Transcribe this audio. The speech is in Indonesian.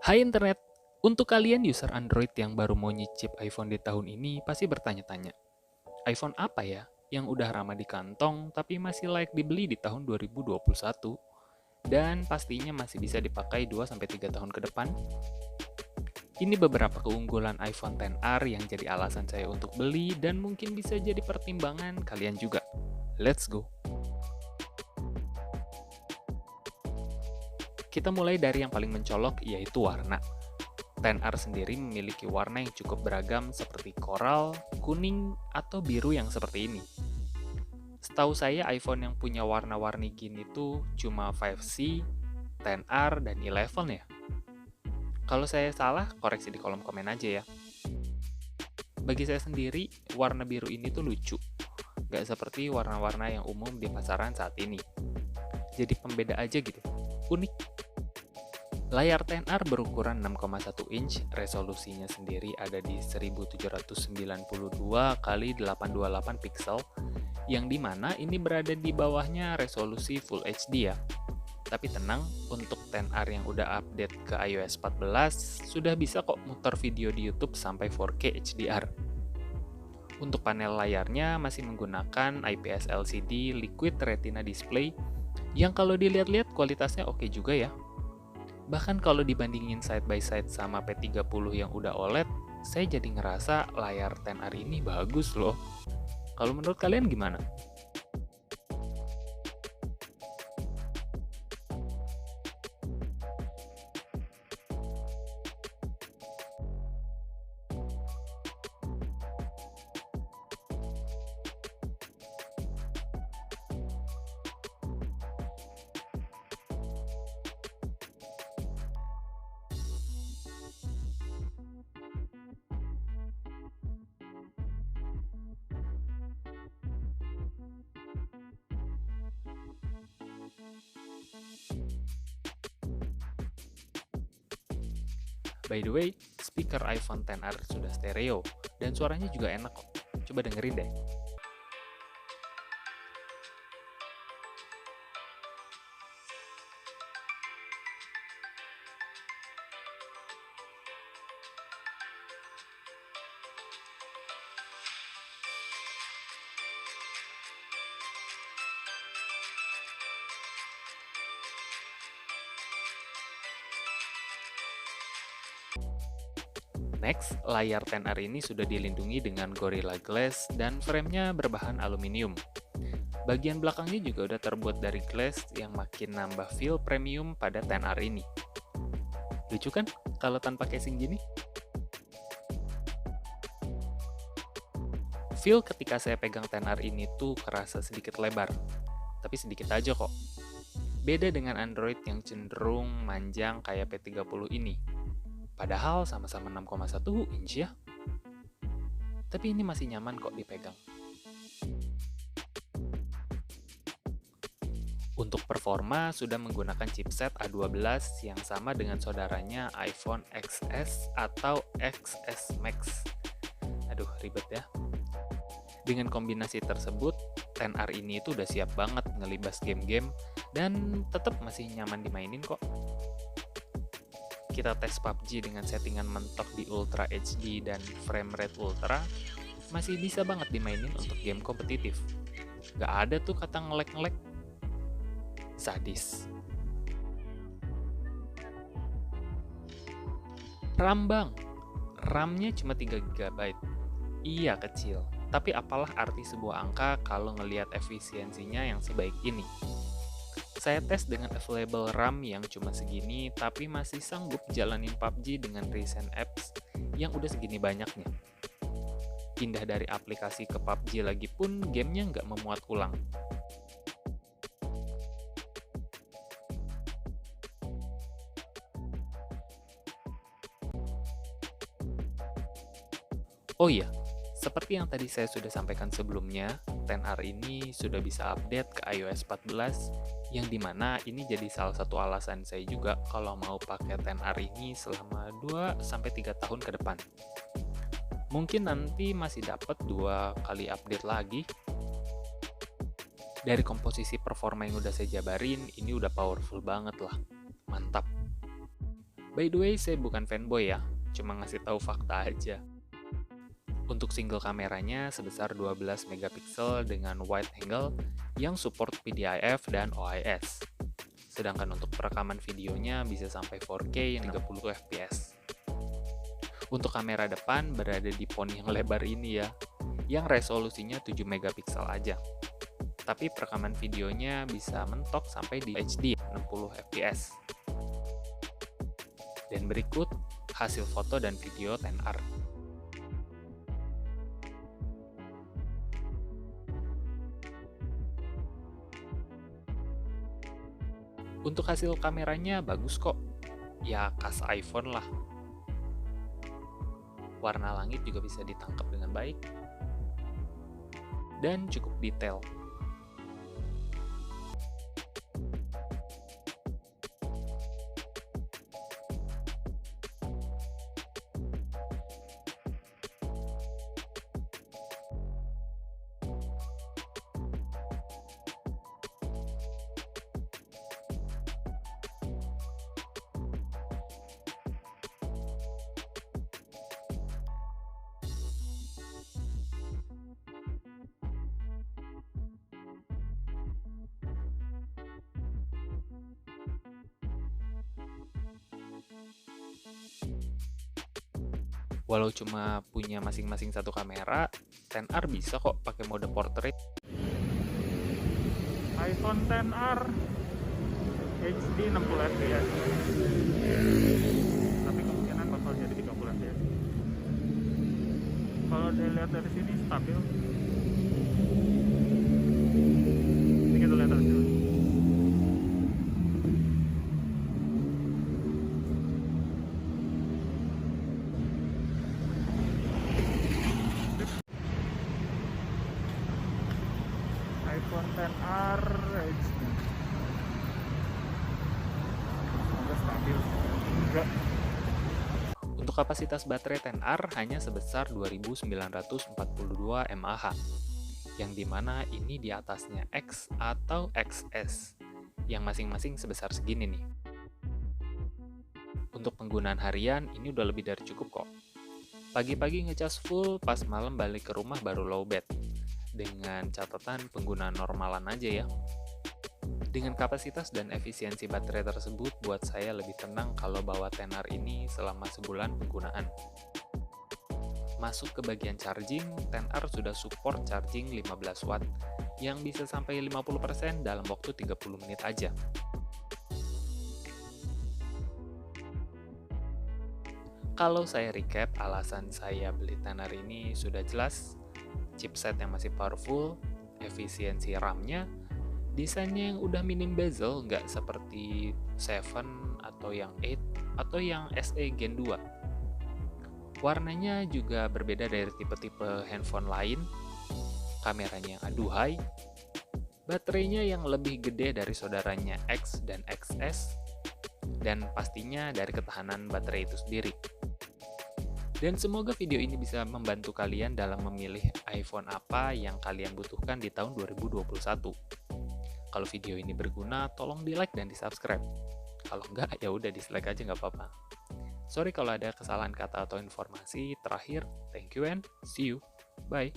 Hai internet, untuk kalian user Android yang baru mau nyicip iPhone di tahun ini pasti bertanya-tanya, iPhone apa ya yang udah ramah di kantong tapi masih layak dibeli di tahun 2021 dan pastinya masih bisa dipakai 2-3 tahun ke depan? Ini beberapa keunggulan iPhone XR yang jadi alasan saya untuk beli dan mungkin bisa jadi pertimbangan kalian juga. Let's go! Kita mulai dari yang paling mencolok yaitu warna. XR sendiri memiliki warna yang cukup beragam seperti koral, kuning, atau biru yang seperti ini. Setahu saya iPhone yang punya warna-warni gini tuh cuma 5C, XR, dan 11 ya. Kalau saya salah, koreksi di kolom komen aja ya. Bagi saya sendiri, warna biru ini tuh lucu. Nggak seperti warna-warna yang umum di pasaran saat ini. Jadi pembeda aja gitu. Unik. Layar XR berukuran 6,1 inch, resolusinya sendiri ada di 1792 x 828 pixel, yang dimana ini berada di bawahnya resolusi Full HD ya. Tapi tenang, untuk XR yang udah update ke iOS 14, sudah bisa kok muter video di YouTube sampai 4K HDR. Untuk panel layarnya masih menggunakan IPS LCD Liquid Retina Display, yang kalau dilihat-lihat kualitasnya oke juga ya. Bahkan kalau dibandingin side by side sama P30 yang udah OLED, saya jadi ngerasa layar XR ini bagus loh. Kalau menurut kalian gimana? By the way, speaker iPhone XR sudah stereo, dan suaranya juga enak kok. Coba dengerin deh. Next, layar XR ini sudah dilindungi dengan Gorilla Glass dan framenya berbahan aluminium. Bagian belakangnya juga udah terbuat dari glass yang makin nambah feel premium pada XR ini. Lucu kan kalau tanpa casing gini? Feel ketika saya pegang XR ini tuh kerasa sedikit lebar, tapi sedikit aja kok. Beda dengan Android yang cenderung manjang kayak P30 ini. Padahal sama-sama 6,1 inch ya. Tapi ini masih nyaman kok dipegang. Untuk performa sudah menggunakan chipset A12 yang sama dengan saudaranya iPhone XS atau XS Max. Aduh, ribet ya. Dengan kombinasi tersebut, XR ini tuh udah siap banget ngelibas game-game dan tetap masih nyaman dimainin kok. Kita tes PUBG dengan settingan mentok di Ultra HD dan frame rate Ultra, masih bisa banget dimainin untuk game kompetitif. Gak ada tuh kata ngelek-ngelek. Sadis. RAM bang, RAM-nya cuma 3 GB. Iya kecil, tapi apalah arti sebuah angka kalau ngelihat efisiensinya yang sebaik ini. Saya tes dengan available RAM yang cuma segini, tapi masih sanggup jalanin PUBG dengan recent apps yang udah segini banyaknya. Pindah dari aplikasi ke PUBG lagi pun gamenya nggak memuat ulang. Oh iya, seperti yang tadi saya sudah sampaikan sebelumnya, XR ini sudah bisa update ke iOS 14, yang dimana ini jadi salah satu alasan saya juga kalau mau pakai XR ini selama 2-3 tahun ke depan. Mungkin nanti masih dapat 2 kali update lagi. Dari komposisi performa yang udah saya jabarin, ini udah powerful banget lah. Mantap. By the way, saya bukan fanboy ya, cuma ngasih tahu fakta aja. Untuk single kameranya sebesar 12 megapiksel dengan wide angle yang support PDIF dan OIS. Sedangkan untuk perekaman videonya bisa sampai 4K 30 fps. Untuk kamera depan berada di pon yang lebar ini ya, yang resolusinya 7 megapiksel aja. Tapi perekaman videonya bisa mentok sampai di HD 60 fps. Dan berikut hasil foto dan video 10R. Untuk hasil kameranya bagus kok, ya khas iPhone lah. Warna langit juga bisa ditangkap dengan baik, dan cukup detail. Walau cuma punya masing-masing satu kamera, 10R bisa kok pakai mode portrait. iPhone XR HD 60 fps, tapi kemungkinan bakal jadi 30 fps. Kalau dilihat dari sini stabil. Ini kita lihat hasilnya. iPhone XR HD. Semoga stabil. Enggak. Untuk kapasitas baterai 10R hanya sebesar 2942 mAh, yang dimana ini di atasnya X atau XS, yang masing-masing sebesar segini nih. Untuk penggunaan harian, ini udah lebih dari cukup kok. Pagi-pagi ngecas full, pas malam balik ke rumah baru lowbat. Dengan catatan penggunaan normalan aja ya. Dengan kapasitas dan efisiensi baterai tersebut buat saya lebih tenang kalau bawa 10R ini selama sebulan penggunaan. Masuk ke bagian charging, 10R sudah support charging 15 watt yang bisa sampai 50% dalam waktu 30 menit aja. Kalau saya recap, alasan saya beli 10R ini sudah jelas. Chipset yang masih powerful, efisiensi RAM-nya, desainnya yang udah minim bezel, nggak seperti 7 atau yang 8 atau yang SE Gen 2. Warnanya juga berbeda dari tipe-tipe handphone lain, kameranya yang aduhai, baterainya yang lebih gede dari saudaranya X dan XS, dan pastinya dari ketahanan baterai itu sendiri. Dan semoga video ini bisa membantu kalian dalam memilih iPhone apa yang kalian butuhkan di tahun 2021. Kalau video ini berguna, tolong di-like dan di-subscribe. Kalau enggak, ya udah dislike aja nggak apa-apa. Sorry kalau ada kesalahan kata atau informasi. Terakhir, thank you and see you. Bye.